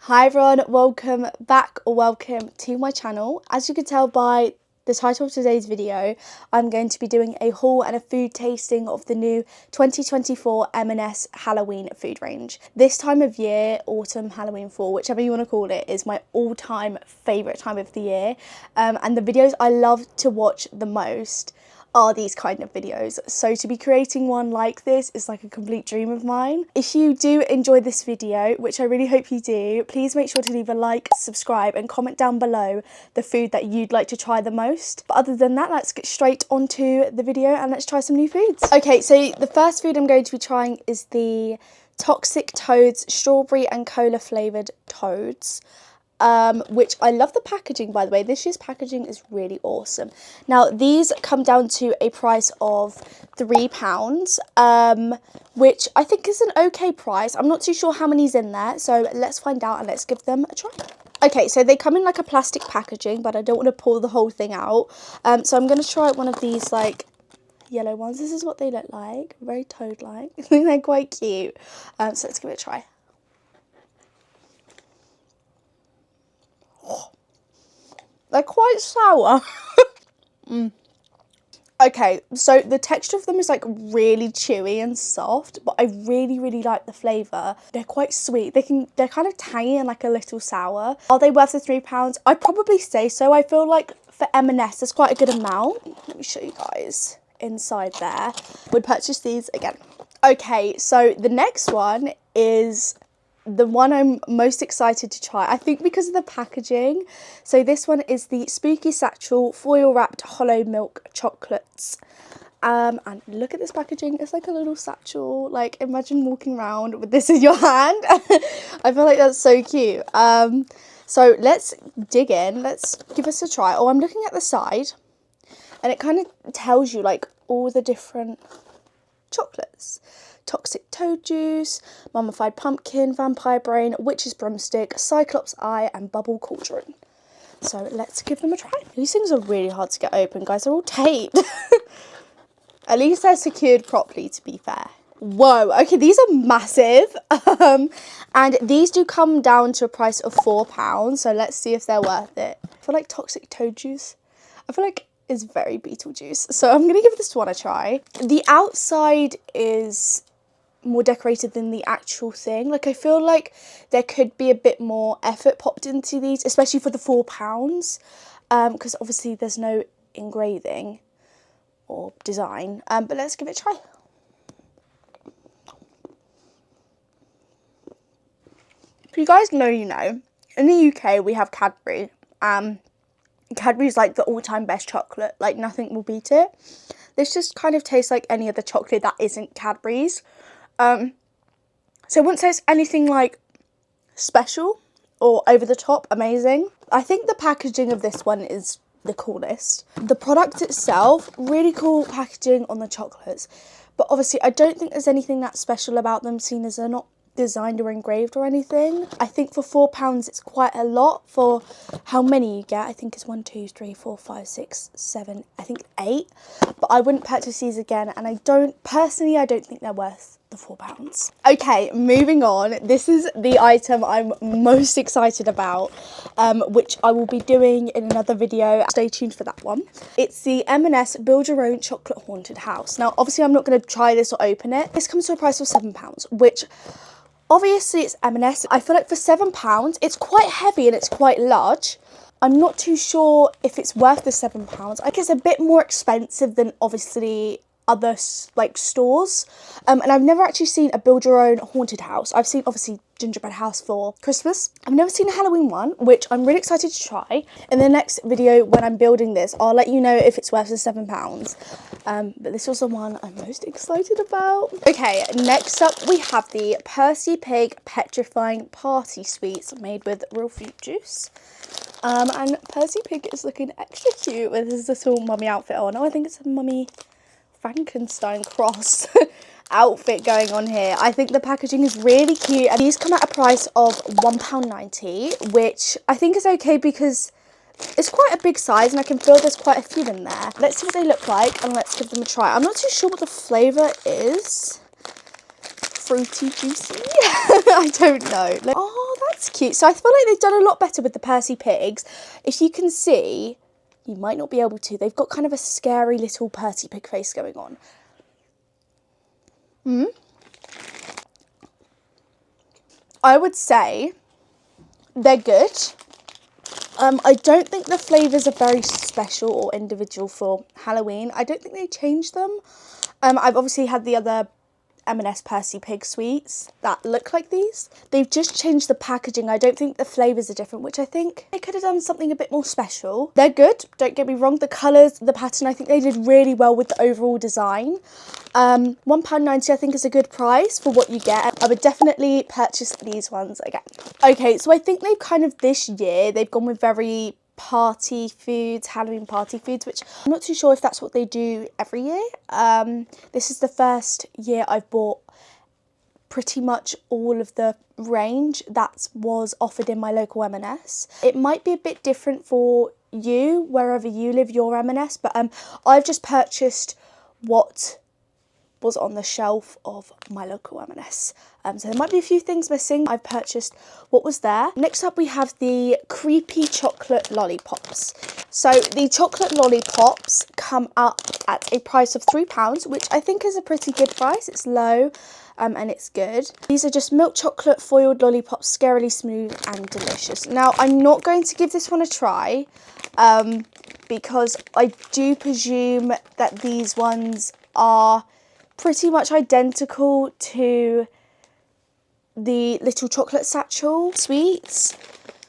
Hi everyone, welcome back or welcome to my channel. As you can tell by the title of today's video, I'm going to be doing a haul and a food tasting of the new 2024 M&S Halloween food range. This time of year, autumn, Halloween, fall, whichever you want to call it, is my all-time favourite time of the year. And the videos I love to watch the most are these kind of videos, so to be creating one like this is like a complete dream of mine. If you do enjoy this video, which I really hope you do, please make sure to leave a like, subscribe and comment down below the food that you'd like to try the most. But other than that, let's get straight onto the video and let's try some new foods. Okay, so the first food I'm going to be trying is the Toxic Toads strawberry and cola flavoured toads. Which I love the packaging, by the way. This year's packaging is really awesome. Now these come down to a price of £3, which I think is an okay price. I'm not too sure how many's in there, so let's find out and let's give them a try. Okay, so they come in like a plastic packaging, but I don't want to pull the whole thing out, so I'm going to try one of these like yellow ones. This is what they look like, very toad-like. I think they're quite cute, so let's give it a try. They're quite sour. Okay, so the texture of them is like really chewy and soft, but I really like the flavour. They're quite sweet. They're kind of tangy and like a little sour. Are they worth the £3? I'd probably say so. I feel like for M&S there's quite a good amount. Let me show you guys inside there. Would purchase these again. Okay, so the next one is the one I'm most excited to try, I think because of the packaging. So this one is the Spooky Satchel foil wrapped hollow milk chocolates. And look at this packaging. It's like a little satchel. Like, imagine walking around with this in your hand. I feel like that's so cute. So let's dig in. Let's give this a try. Oh, I'm looking at the side and it kind of tells you like all the different chocolates. Toxic Toad Juice, Mummified Pumpkin, Vampire Brain, Witch's Broomstick, Cyclops Eye and Bubble Cauldron. So let's give them a try. These things are really hard to get open, guys. They're all taped. At least they're secured properly, to be fair. Whoa, okay, these are massive. And these do come down to a price of £4, so let's see if they're worth it. I feel like Toxic Toad Juice, I feel like is very Beetlejuice, so I'm gonna give this one a try. The outside is more decorated than the actual thing. Like, I feel like there could be a bit more effort popped into these, especially for the £4, because obviously there's no engraving or design, but let's give it a try. If you guys know, you know, in the UK we have Cadbury. Cadbury's like the all-time best chocolate, like nothing will beat it. This just kind of tastes like any other chocolate that isn't Cadbury's. So I wouldn't say it's anything like special or over the top amazing. I think the packaging of this one is the coolest. The product itself, really cool packaging on the chocolates, but obviously I don't think there's anything that special about them, seeing as they're not designed or engraved or anything. I think for £4 it's quite a lot for how many you get. I think it's 1, 2, 3, 4, 5, 6, 7, I think 8. But I wouldn't purchase these again, and I don't think they're worth the £4. Okay, moving on. This is the item I'm most excited about, which I will be doing in another video. Stay tuned for that one. It's the M&S Build Your Own Chocolate Haunted House. Now, obviously I'm not going to try this or open it. This comes to a price of £7, which obviously it's M&S. I feel like for £7, it's quite heavy and it's quite large. I'm not too sure if it's worth the £7. I think it's a bit more expensive than obviously other like stores. And I've never actually seen a build your own haunted house. I've seen obviously gingerbread house for Christmas. I've never seen a Halloween one, which I'm really excited to try. In the next video when I'm building this, I'll let you know if it's worth the £7. But this was the one I'm most excited about. Okay, next up we have the Percy Pig Petrifying Party Sweets made with real fruit juice. And Percy Pig is looking extra cute with his little mummy outfit on. Oh, I think it's a mummy Frankenstein cross outfit going on here. I think the packaging is really cute, and these come at a price of £1.90, which I think is okay because it's quite a big size and I can feel there's quite a few in there. Let's see what they look like and let's give them a try. I'm not too sure what the flavour is. fruity juicy. I don't know. Like, oh, that's cute. So I feel like they've done a lot better with the Percy Pigs. If you can see, you might not be able to. They've got kind of a scary little Percy Pig face going on. I would say they're good. I don't think the flavours are very special or individual for Halloween. I don't think they changed them. I've obviously had the other M&S Percy Pig sweets that look like these. They've just changed the packaging. I don't think the flavours are different, which I think they could have done something a bit more special. They're good, don't get me wrong. The colours, the pattern, I think they did really well with the overall design. £1.90 I think is a good price for what you get. I would definitely purchase these ones again. Okay, so I think they've kind of this year, they've gone with very party foods, Halloween party foods, which I'm not too sure if that's what they do every year. This is the first year I've bought pretty much all of the range that was offered in my local M&S. It might be a bit different for you, wherever you live, your M&S, but I've just purchased what was on the shelf of my local M&S. So there might be a few things missing. I've purchased what was there. Next up we have the creepy chocolate lollipops. So the chocolate lollipops come up at a price of £3, which I think is a pretty good price. It's low and it's good. These are just milk chocolate foiled lollipops, scarily smooth and delicious. Now I'm not going to give this one a try because I do presume that these ones are pretty much identical to the little chocolate satchel sweets,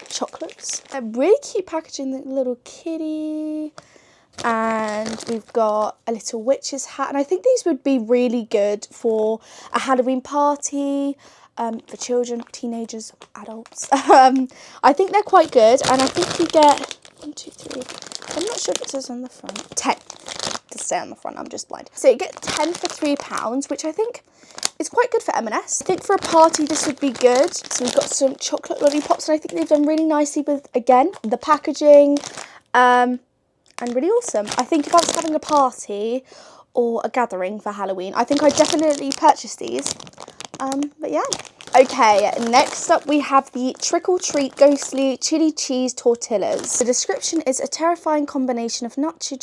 chocolates. A really cute packaging, the little kitty, and we've got a little witch's hat, and I think these would be really good for a Halloween party, for children, teenagers, adults. I think they're quite good, and I think you get 1, 2, 3. I'm not sure if it says on the front. 10 to stay on the front. I'm just blind. So you get 10 for £3, which I think is quite good for M&S. I think for a party this would be good. So we've got some chocolate lollipops, and I think they've done really nicely with, again, the packaging, and really awesome. I think if I was having a party or a gathering for Halloween, I think I'd definitely purchase these. But yeah. Okay, next up we have the Trick or Treat Ghostly Chili Cheese Tortillas. The description is a terrifying combination of nacho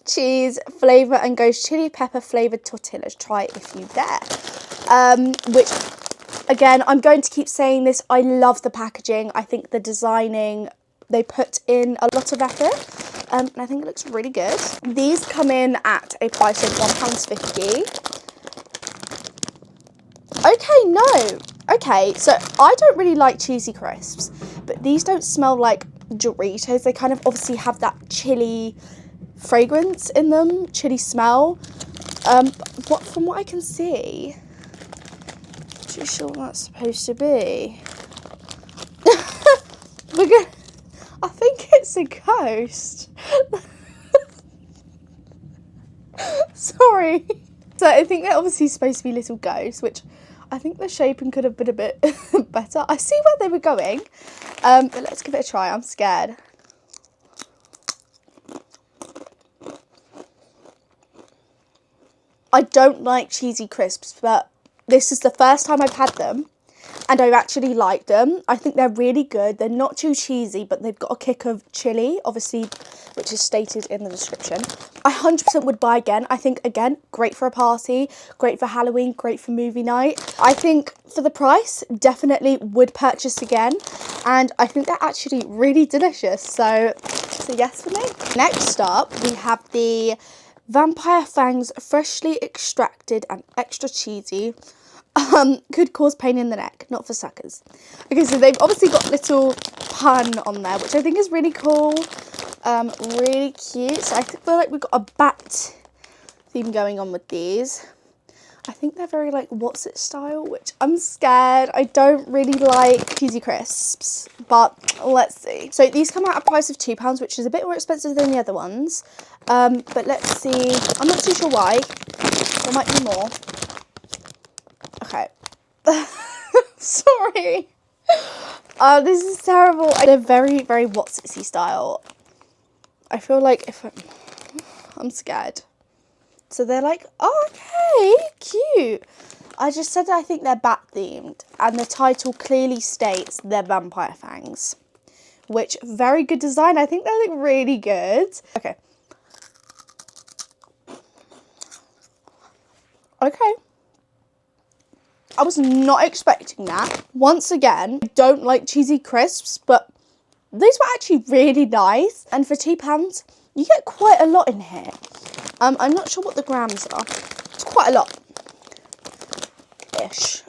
cheese flavour and ghost chili pepper flavoured tortillas. Try it if you dare. Which, again, I'm going to keep saying this, I love the packaging. I think the designing, they put in a lot of effort, and I think it looks really good. These come in at a price of £1.50. Okay, no. Okay, so I don't really like cheesy crisps, but these don't smell like Doritos. They kind of obviously have that chili fragrance in them, chili smell. From what I can see, not too sure what that's supposed to be. I think it's a ghost. Sorry. So I think they're obviously supposed to be little ghosts, which I think the shaping could have been a bit better. I see where they were going, but let's give it a try. I'm scared. I don't like cheesy crisps, but this is the first time I've had them, and I've actually liked them. I think they're really good. They're not too cheesy, but they've got a kick of chili, obviously, which is stated in the description. I 100% would buy again. I think, again, great for a party, great for Halloween, great for movie night. I think for the price, definitely would purchase again, and I think they're actually really delicious, so it's a yes for me. Next up, we have the Vampire Fangs freshly extracted and extra cheesy. Could cause pain in the neck, not for suckers. Okay, so they've obviously got little pun on there, which I think is really cool, really cute. So I feel like we've got a bat theme going on with these. I think they're very like what's it style, which I'm scared. I don't really like cheesy crisps, but let's see. So these come out at a price of £2, which is a bit more expensive than the other ones. But let's see. I'm not too sure why. There might be more. Okay. Sorry. This is terrible. They're very, very what's it style. I feel like if I'm scared. So they're like, oh, okay, cute. I just said I think they're bat themed, and the title clearly states they're vampire fangs, which very good design. I think they look really good. Okay. Okay. I was not expecting that. Once again, I don't like cheesy crisps, but these were actually really nice. And for £2, you get quite a lot in here. I'm not sure what the grams are. It's quite a lot. Ish.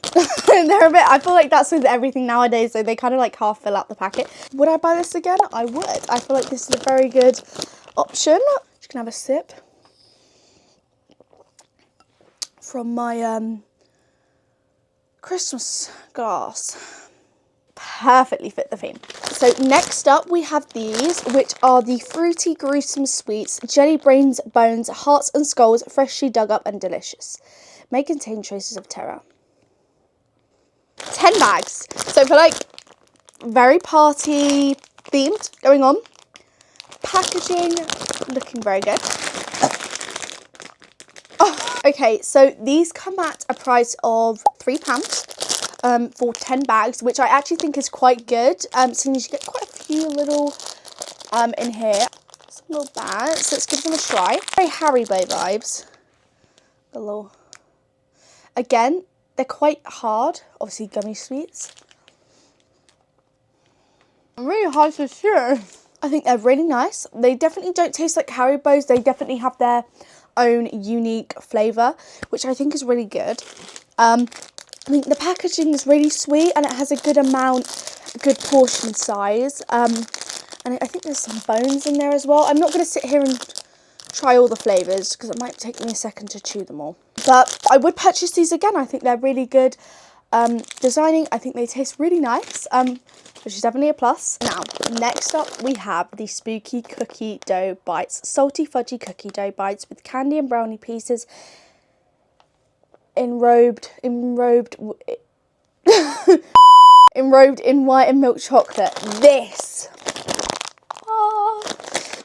They're a bit, I feel like that's with everything nowadays, so they kind of like half fill out the packet. Would I buy this again? I would. I feel like this is a very good option. Just gonna have a sip from my Christmas glass. Perfectly fit the theme. So next up we have these, which are the fruity gruesome sweets, jelly brains, bones, hearts and skulls, freshly dug up and delicious. May contain traces of terror. 10 bags. So for like very party themed going on. Packaging looking very good. Oh, okay, so these come at a price of £3 for 10 bags, which I actually think is quite good. So you get quite a few little in here. Some little bags. Let's give them a try. Very Haribo vibes. A little. Again, they're quite hard. Obviously, gummy sweets. Really hard to chew. I think they're really nice. They definitely don't taste like Haribo's. They definitely have their own unique flavour, which I think is really good. I think the packaging is really sweet and it has a good amount, a good portion size. And I think there's some bones in there as well. I'm not going to sit here and try all the flavours because it might take me a second to chew them all. But I would purchase these again. I think they're really good designing. I think they taste really nice, which is definitely a plus. Now, next up we have the spooky cookie dough bites. Salty fudgy cookie dough bites with candy and brownie pieces enrobed in white and milk chocolate.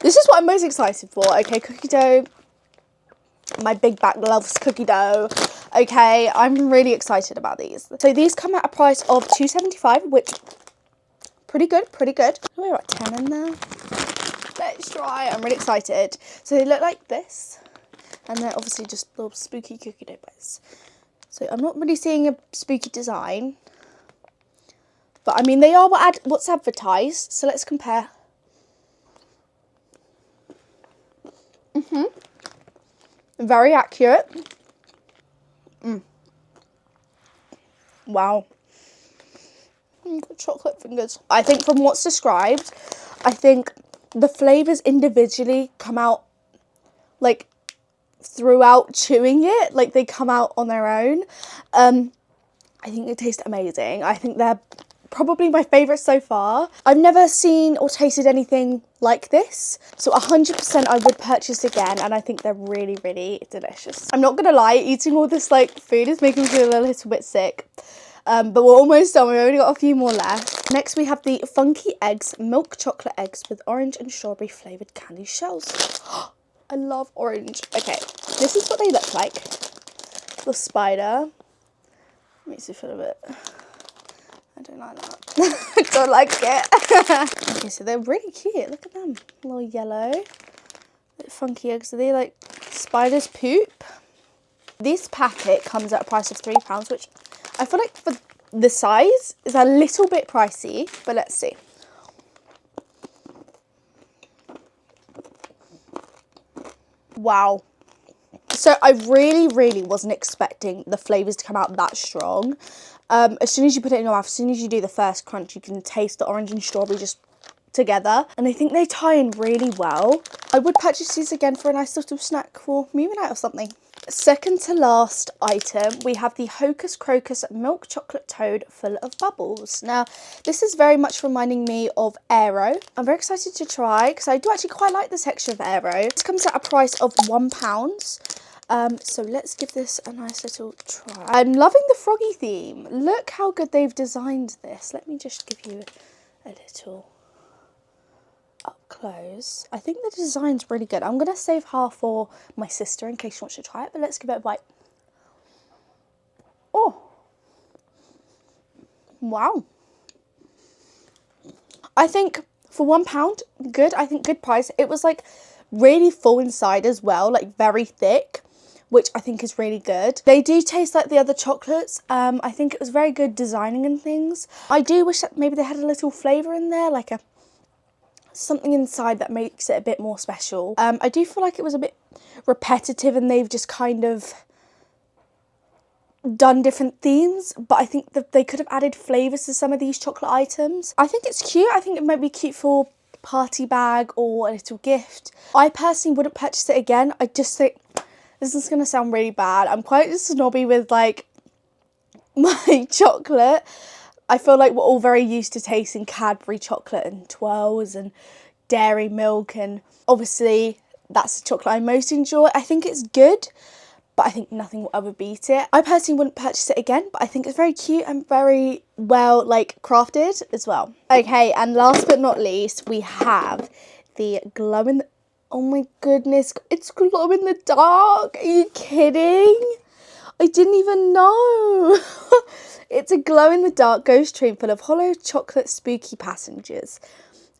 This is what I'm most excited for. Okay, cookie dough. My big back loves cookie dough. Okay, I'm really excited about these. So these come at a price of £2.75, which pretty good, pretty good. We're at 10 in there. Let's try. I'm really excited. So they look like this, and they're obviously just little spooky cookie dough bites. So I'm not really seeing a spooky design, but I mean they are what's advertised. So let's compare. Very accurate. Wow. Chocolate fingers. I think from what's described, I think the flavours individually come out like throughout chewing it. Like they come out on their own. I think they taste amazing. I think they're probably my favourite so far. I've never seen or tasted anything like this, so 100% I would purchase again, and I think they're really, really delicious. I'm not gonna lie, eating all this like food is making me feel a little bit sick, but we're almost done. We've only got a few more left. Next we have the Funky Eggs milk chocolate eggs with orange and strawberry flavoured candy shells. I love orange. Okay, this is what they look like. The spider. Makes me feel a bit... I don't like that. I don't like it. Okay, so they're really cute. Look at them. A little yellow. Funky eggs. Are they like spider's poop? This packet comes at a price of £3, which I feel like for the size is a little bit pricey, but let's see. Wow. So I really wasn't expecting the flavours to come out that strong. As soon as you put it in your mouth, as soon as you do the first crunch, you can taste the orange and strawberry just together. And I think they tie in really well. I would purchase these again for a nice little snack for moving out or something. Second to last item, we have the Hocus Crocus milk chocolate toad full of bubbles. Now, this is very much reminding me of Aero. I'm very excited to try because I do actually quite like the texture of Aero. This comes at a price of £1. So let's give this a nice little try. I'm loving the froggy theme. Look how good they've designed this. Let me just give you a little up close. I think the design's really good. I'm going to save half for my sister in case she wants to try it, but let's give it a bite. Oh, wow. I think for £1, good. I think good price. It was like really full inside as well, like very thick, which I think is really good. They do taste like the other chocolates. I think it was very good designing and things. I do wish that maybe they had a little flavour in there, like something inside that makes it a bit more special. I do feel like it was a bit repetitive and they've just kind of done different themes, but I think that they could have added flavours to some of these chocolate items. I think it's cute. I think it might be cute for a party bag or a little gift. I personally wouldn't purchase it again. I just think, this is going to sound really bad, I'm quite snobby with like my chocolate. I feel like we're all very used to tasting Cadbury chocolate and twirls and dairy milk, and obviously that's the chocolate I most enjoy. I think it's good, but I think nothing will ever beat it. I personally wouldn't purchase it again, but I think it's very cute and very well like crafted as well. Okay, and last but not least, we have the glow in the, oh my goodness, it's glow in the dark. Are you kidding? I didn't even know. It's a glow in the dark ghost train full of hollow chocolate spooky passengers.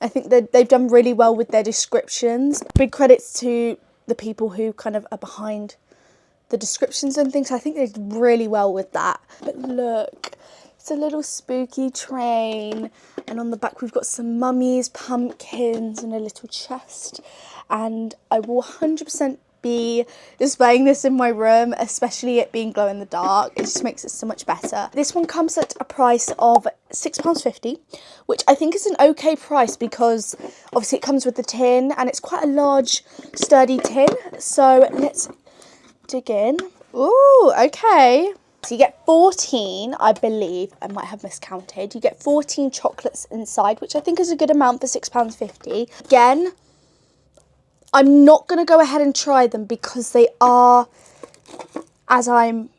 I think that they've done really well with their descriptions. Big credits to the people who kind of are behind the descriptions and things. I think they did really well with that. But look, it's a little spooky train, and on the back we've got some mummies, pumpkins, and a little chest. And I will 100% be displaying this in my room, especially it being glow in the dark. It just makes it so much better. This one comes at a price of £6.50, which I think is an okay price because obviously it comes with the tin and it's quite a large sturdy tin. So let's dig in. Ooh, okay. So you get 14, I believe, I might have miscounted. You get 14 chocolates inside, which I think is a good amount for £6.50. Again, I'm not going to go ahead and try them because they are, as I'm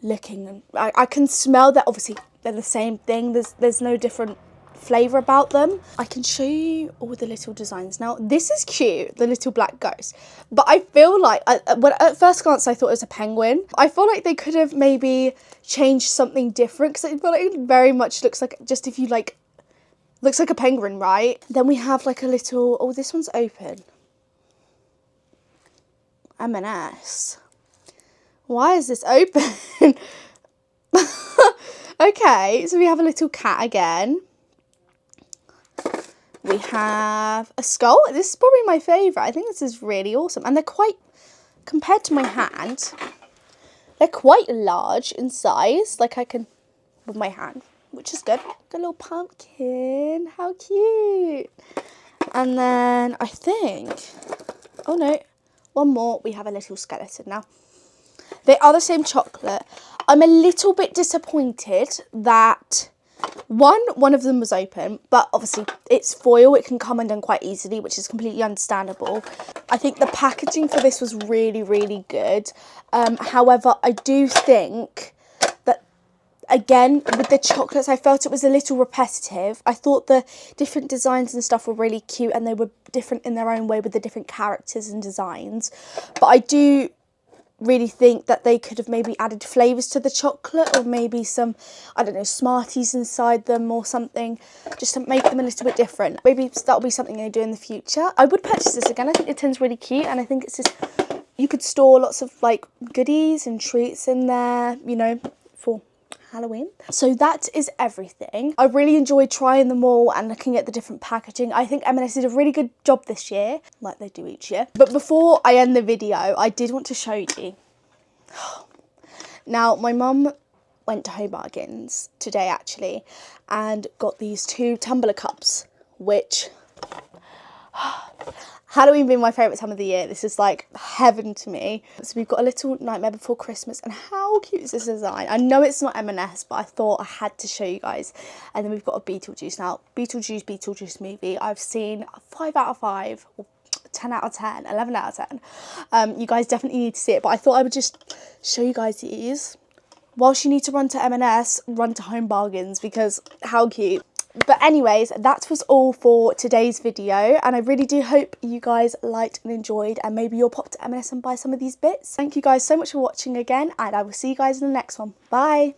looking, I can smell that obviously they're the same thing. There's no different flavour about them. I can show you all the little designs. Now, this is cute, the little black ghost. But I feel like, at first glance, I thought it was a penguin. I feel like they could have maybe changed something different because I feel like it very much looks like, just if you like, looks like a penguin, right? Then we have like a little, oh, this one's open. M&S. Why is this open? Okay, so we have a little cat again. We have a skull. This is probably my favourite. I think this is really awesome. And they're quite, compared to my hand, they're quite large in size. Like I can, with my hand, which is good. Got a little pumpkin. How cute. And then I think, oh no, one more. We have a little skeleton now. They are the same chocolate. I'm a little bit disappointed that one of them was open, but obviously it's foil. It can come undone quite easily, which is completely understandable. I think the packaging for this was really, really good. However, I do think that, again, with the chocolates, I felt it was a little repetitive. I thought the different designs and stuff were really cute and they were different in their own way with the different characters and designs. But I do really think that they could have maybe added flavours to the chocolate, or maybe some, I don't know, Smarties inside them or something, just to make them a little bit different. Maybe that'll be something they do in the future. I would purchase this again. I think the tin's really cute, and I think it's just, you could store lots of like goodies and treats in there, you know, for Halloween. So that is everything. I really enjoyed trying them all and looking at the different packaging. I think M&S did a really good job this year, like they do each year. But before I end the video, I did want to show you. Now, my mum went to Home Bargains today actually and got these 2 tumbler cups, which Halloween being my favourite time of the year, this is like heaven to me. So we've got a little Nightmare Before Christmas, and how cute is this design? I know it's not M&S, but I thought I had to show you guys. And then we've got a Beetlejuice. Now, Beetlejuice movie, I've seen 5 out of 5, or 10 out of 10, 11 out of 10. You guys definitely need to see it, but I thought I would just show you guys these. Whilst you need to run to M&S, run to Home Bargains, because how cute. But anyways, that was all for today's video, and I really do hope you guys liked and enjoyed, and maybe you'll pop to M&S and buy some of these bits. Thank you guys so much for watching again, and I will see you guys in the next one. Bye!